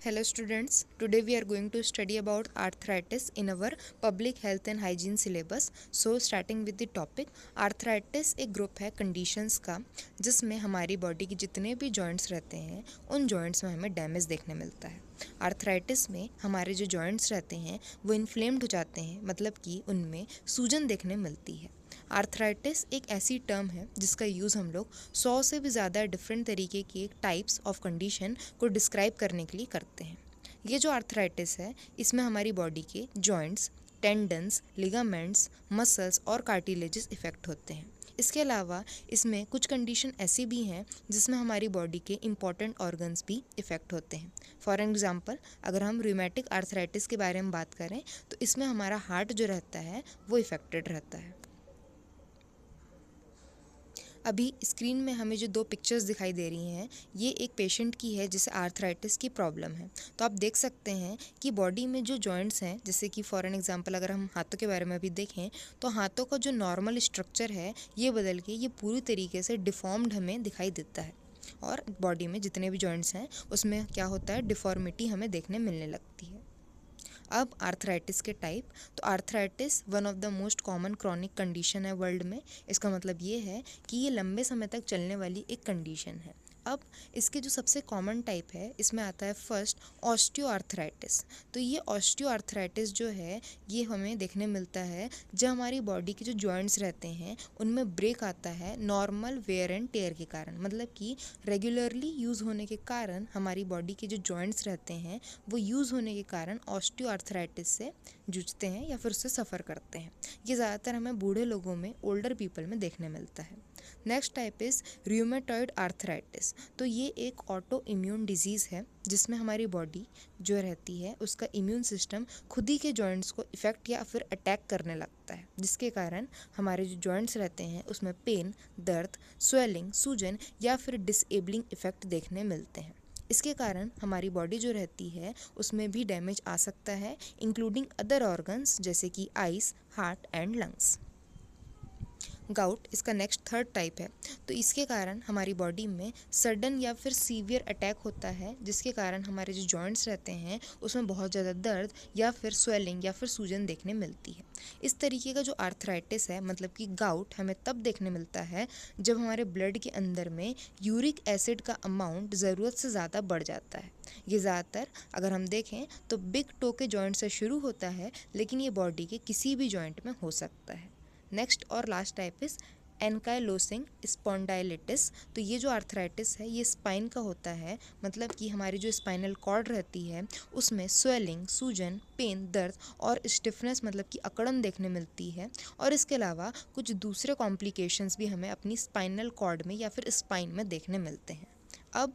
Hello students, today we are going to study about arthritis in our public health and hygiene syllabus. So starting with the topic, arthritis एक group है conditions का जिसमें हमारी body के जितने भी joints रहते हैं उन जॉइंट्स में हमें डैमेज देखने मिलता है। आर्थराइटिस में हमारे जो जॉइंट्स रहते हैं वो इन्फ्लेम्ड हो जाते हैं, मतलब कि उनमें सूजन देखने मिलती है। आर्थराइटिस एक ऐसी टर्म है जिसका यूज़ हम लोग 100 से भी ज़्यादा डिफरेंट तरीके के टाइप्स ऑफ कंडीशन को डिस्क्राइब करने के लिए करते हैं। ये जो आर्थराइटिस है इसमें हमारी बॉडी के जॉइंट्स, टेंडन्स, लिगामेंट्स, मसल्स और कार्टिलेजेस इफ़ेक्ट होते हैं। इसके अलावा इसमें कुछ कंडीशन ऐसी भी हैं जिसमें हमारी बॉडी के इम्पॉर्टेंट ऑर्गन्स भी इफ़ेक्ट होते हैं। फॉर एग्ज़ाम्पल, अगर हम रूमेटिक आर्थराइटिस के बारे में बात करें तो इसमें हमारा हार्ट जो रहता है वो इफ़ेक्टेड रहता है। अभी स्क्रीन में हमें जो दो पिक्चर्स दिखाई दे रही हैं ये एक पेशेंट की है जिसे आर्थराइटिस की प्रॉब्लम है। तो आप देख सकते हैं कि बॉडी में जो जॉइंट्स हैं, जैसे कि फॉर एन एग्जांपल अगर हम हाथों के बारे में भी देखें तो हाथों का जो नॉर्मल स्ट्रक्चर है ये बदल के ये पूरी तरीके से डिफॉर्म्ड हमें दिखाई देता है और बॉडी में जितने भी जॉइंट्स हैं उसमें क्या होता है, डिफॉर्मिटी हमें देखने मिलने लगती है। अब आर्थराइटिस के टाइप, तो arthritis one of the most common chronic condition है वर्ल्ड में। इसका मतलब ये है कि ये लंबे समय तक चलने वाली एक कंडीशन है। अब इसके जो सबसे कॉमन टाइप है इसमें आता है फर्स्ट ऑस्टियोआर्थराइटिस। तो ये ऑस्टियोआर्थराइटिस जो है ये हमें देखने मिलता है जब हमारी बॉडी के जो जॉइंट्स रहते हैं उनमें ब्रेक आता है नॉर्मल वेयर एंड टेयर के कारण, मतलब कि रेगुलरली यूज़ होने के कारण हमारी बॉडी के जो जॉइंट्स रहते हैं वो यूज़ होने के कारण ऑस्टियोआर्थराइटिस से जूझते हैं या फिर उससे सफ़र करते हैं। ये ज़्यादातर हमें बूढ़े लोगों में, ओल्डर पीपल में देखने मिलता है। Next type is rheumatoid arthritis. तो ये एक ऑटो इम्यून डिजीज़ है जिसमें हमारी बॉडी जो रहती है उसका इम्यून सिस्टम खुद ही के जॉइंट्स को इफ़ेक्ट या फिर अटैक करने लगता है, जिसके कारण हमारे जो जॉइंट्स रहते हैं उसमें पेन, दर्द, स्वेलिंग, सूजन या फिर डिसेबलिंग इफ़ेक्ट देखने मिलते हैं। इसके कारण हमारी बॉडी जो रहती है उसमें भी डैमेज आ सकता है, इंक्लूडिंग अदर ऑर्गन्स जैसे कि eyes, heart and lungs. Gout इसका नेक्स्ट थर्ड टाइप है। तो इसके कारण हमारी बॉडी में सडन या फिर सीवियर अटैक होता है जिसके कारण हमारे जो जॉइंट्स रहते हैं उसमें बहुत ज़्यादा दर्द या फिर स्वेलिंग या फिर सूजन देखने मिलती है। इस तरीके का जो आर्थराइटिस है, मतलब कि गाउट, हमें तब देखने मिलता है जब हमारे ब्लड के अंदर में यूरिक एसिड का अमाउंट ज़रूरत से ज़्यादा बढ़ जाता है। ये ज़्यादातर अगर हम देखें तो बिग टो के जॉइंट से शुरू होता है, लेकिन ये बॉडी के किसी भी जॉइंट में हो सकता है। नेक्स्ट और लास्ट टाइप इज़ एनकाइलोसिंग स्पॉन्डाइलिटिस। तो ये जो आर्थराइटिस है ये स्पाइन का होता है, मतलब कि हमारी जो स्पाइनल कॉर्ड रहती है उसमें स्वेलिंग, सूजन, पेन, दर्द और स्टिफनेस, मतलब कि अकड़न देखने मिलती है। और इसके अलावा कुछ दूसरे कॉम्प्लिकेशंस भी हमें अपनी स्पाइनल कॉर्ड में या फिर स्पाइन में देखने मिलते हैं। अब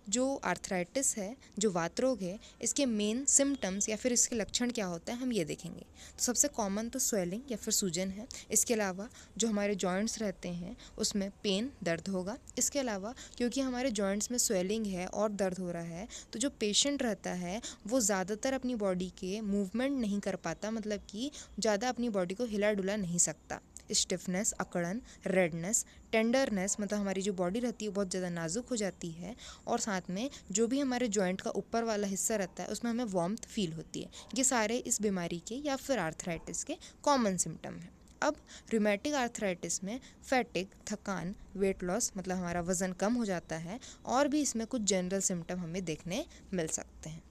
जो आर्थराइटिस है, जो वात रोग है, इसके मेन सिम्टम्स या फिर इसके लक्षण क्या होता है हम ये देखेंगे। तो सबसे कॉमन तो स्वेलिंग या फिर सूजन है। इसके अलावा जो हमारे जॉइंट्स रहते हैं उसमें पेन, दर्द होगा। इसके अलावा क्योंकि हमारे जॉइंट्स में स्वेलिंग है और दर्द हो रहा है तो जो पेशेंट रहता है वो ज़्यादातर अपनी बॉडी के मूवमेंट नहीं कर पाता, मतलब कि ज़्यादा अपनी बॉडी को हिला डुला नहीं सकता। स्टिफनेस, अकड़न, रेडनेस, टेंडरनेस, मतलब हमारी जो बॉडी रहती है बहुत ज़्यादा नाजुक हो जाती है और साथ में जो भी हमारे जॉइंट का ऊपर वाला हिस्सा रहता है उसमें हमें वार्मथ फील होती है। ये सारे इस बीमारी के या फिर आर्थराइटिस के कॉमन सिम्टम हैं। अब रूमेटिक आर्थराइटिस में फैटिग, थकान, वेट लॉस, मतलब हमारा वज़न कम हो जाता है और भी इसमें कुछ जनरल सिम्टम हमें देखने मिल सकते हैं।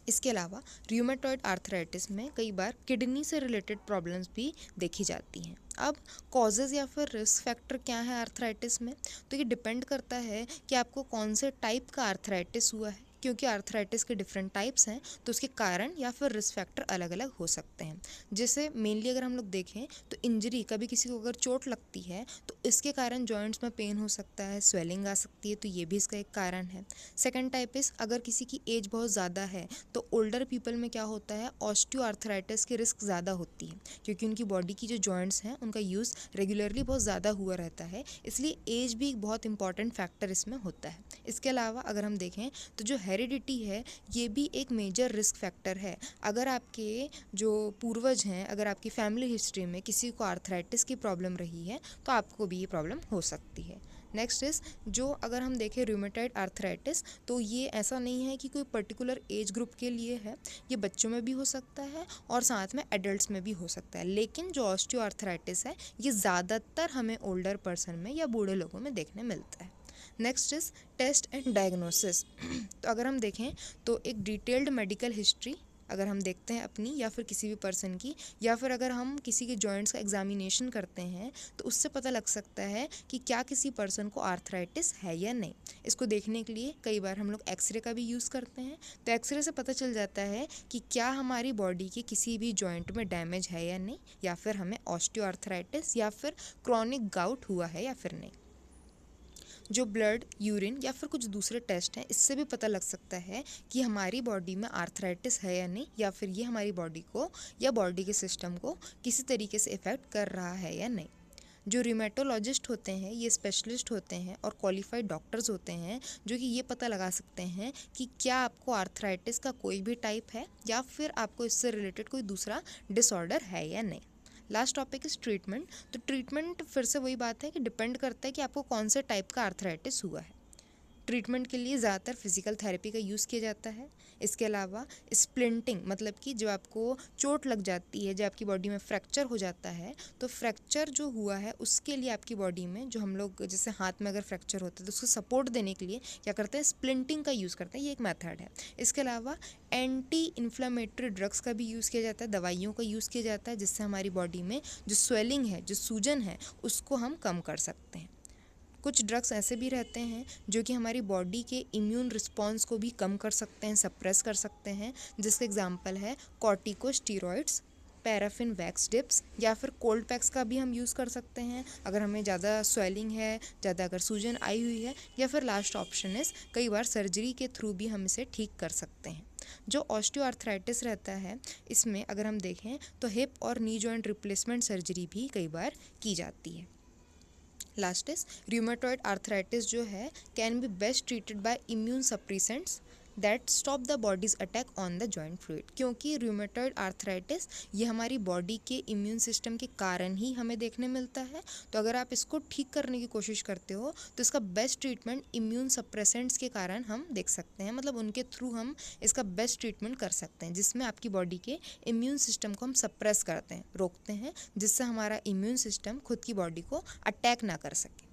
इसके अलावा रूमेटॉइड आर्थराइटिस में कई बार किडनी से रिलेटेड प्रॉब्लम्स भी देखी जाती हैं। अब कॉजेज़ या फिर रिस्क फैक्टर क्या है आर्थराइटिस में, तो ये डिपेंड करता है कि आपको कौन से टाइप का आर्थराइटिस हुआ है, क्योंकि आर्थराइटिस के डिफरेंट टाइप्स हैं तो उसके कारण या फिर रिस्क फैक्टर अलग अलग हो सकते हैं। जैसे मेनली अगर हम लोग देखें तो इंजरी, कभी किसी को अगर चोट लगती है तो इसके कारण जॉइंट्स में पेन हो सकता है, स्वेलिंग आ सकती है, तो ये भी इसका एक कारण है। सेकंड टाइप इस, अगर किसी की एज बहुत ज़्यादा है तो ओल्डर पीपल में क्या होता है, ऑस्टियोआर्थराइटिस की रिस्क ज़्यादा होती है क्योंकि उनकी बॉडी की जो जॉइंट्स हैं उनका यूज़ रेगुलरली बहुत ज़्यादा हुआ रहता है, इसलिए एज भी एक बहुत इंपॉर्टेंट फैक्टर इसमें होता है। इसके अलावा अगर हम देखें तो जो हेरिडिटी है ये भी एक मेजर रिस्क फैक्टर है। अगर आपके जो पूर्वज हैं, अगर आपकी फैमिली हिस्ट्री में किसी को आर्थराइटिस की प्रॉब्लम रही है तो आपको भी ये प्रॉब्लम हो सकती है। नेक्स्ट इज़ जो अगर हम देखें रूमेटॉइड आर्थराइटिस, तो ये ऐसा नहीं है कि कोई पर्टिकुलर एज ग्रुप के लिए है, ये बच्चों में भी हो सकता है और साथ में एडल्ट्स में भी हो सकता है। लेकिन जो ऑस्टियो आर्थराइटिस है ये ज़्यादातर हमें ओल्डर पर्सन में या बूढ़े लोगों में देखने मिलता है। Next is test and diagnosis. तो अगर हम देखें तो एक डिटेल्ड मेडिकल हिस्ट्री अगर हम देखते हैं अपनी या फिर किसी भी पर्सन की, या फिर अगर हम किसी के जॉइंट्स का एग्जामिनेशन करते हैं, तो उससे पता लग सकता है कि क्या किसी पर्सन को आर्थराइटिस है या नहीं। इसको देखने के लिए कई बार हम लोग एक्सरे का भी यूज़ करते हैं। तो एक्सरे से पता चल जाता है कि क्या हमारी बॉडी के किसी भी जॉइंट में डैमेज है या नहीं, या फिर हमें ऑस्टियो आर्थराइटिस या फिर क्रॉनिक गाउट हुआ है या फिर नहीं। जो ब्लड, यूरिन या फिर कुछ दूसरे टेस्ट हैं, इससे भी पता लग सकता है कि हमारी बॉडी में आर्थराइटिस है या नहीं, या फिर ये हमारी बॉडी को या बॉडी के सिस्टम को किसी तरीके से इफ़ेक्ट कर रहा है या नहीं। जो रिमेटोलॉजिस्ट होते हैं ये स्पेशलिस्ट होते हैं और क्वालिफाइड डॉक्टर्स होते हैं जो कि ये पता लगा सकते हैं कि क्या आपको आर्थराइटिस का कोई भी टाइप है या फिर आपको इससे रिलेटेड कोई दूसरा डिसऑर्डर है या नहीं। Last topic is treatment. तो ट्रीटमेंट फिर से वही बात है कि डिपेंड करता है कि आपको कौन से टाइप का आर्थराइटिस हुआ है। ट्रीटमेंट के लिए ज़्यादातर फिजिकल थेरेपी का यूज़ किया जाता है। इसके अलावा स्प्लिंटिंग, मतलब कि जब आपको चोट लग जाती है, जब आपकी बॉडी में फ्रैक्चर हो जाता है, तो फ्रैक्चर जो हुआ है उसके लिए आपकी बॉडी में जो हम लोग जैसे हाथ में अगर फ्रैक्चर होता है तो उसको सपोर्ट देने के लिए क्या करते हैं, स्प्लिंटिंग का यूज़ करते हैं। ये एक मेथड है। इसके अलावा एंटी इन्फ्लेमेटरी ड्रग्स का भी यूज़ किया जाता है, दवाइयों का यूज़ किया जाता है, जिससे हमारी बॉडी में जो स्वेलिंग है, जो सूजन है, उसको हम कम कर सकते हैं। कुछ ड्रग्स ऐसे भी रहते हैं जो कि हमारी बॉडी के इम्यून रिस्पॉन्स को भी कम कर सकते हैं, सप्रेस कर सकते हैं, जिसका एग्जांपल है कॉर्टिकोस्टेरॉइड्स, पैराफिन वैक्स डिप्स, या फिर कोल्ड पैक्स का भी हम यूज़ कर सकते हैं अगर हमें ज़्यादा स्वेलिंग है, ज़्यादा अगर सूजन आई हुई है, या फिर लास्ट ऑप्शन इज़ कई बार सर्जरी के थ्रू भी हम इसे ठीक कर सकते हैं। जो ऑस्टियोआर्थराइटिस रहता है इसमें अगर हम देखें तो हिप और नी जॉइंट रिप्लेसमेंट सर्जरी भी कई बार की जाती है। लास्ट इज रूमेटॉइड आर्थराइटिस जो है can be best treated by immune suppressants that stop the bodies attack on the joint fluid. क्योंकि रूमेटॉइड आर्थराइटिस ये हमारी बॉडी के इम्यून सिस्टम के कारण ही हमें देखने मिलता है। तो अगर आप इसको ठीक करने की कोशिश करते हो तो इसका बेस्ट ट्रीटमेंट इम्यून सप्रेसेंट्स के कारण हम देख सकते हैं, मतलब उनके थ्रू हम इसका बेस्ट ट्रीटमेंट कर सकते हैं, जिसमें आपकी बॉडी के इम्यून सिस्टम को हम सप्रेस करते हैं, रोकते हैं, जिससे हमारा इम्यून सिस्टम खुद की बॉडी को अटैक ना कर सके।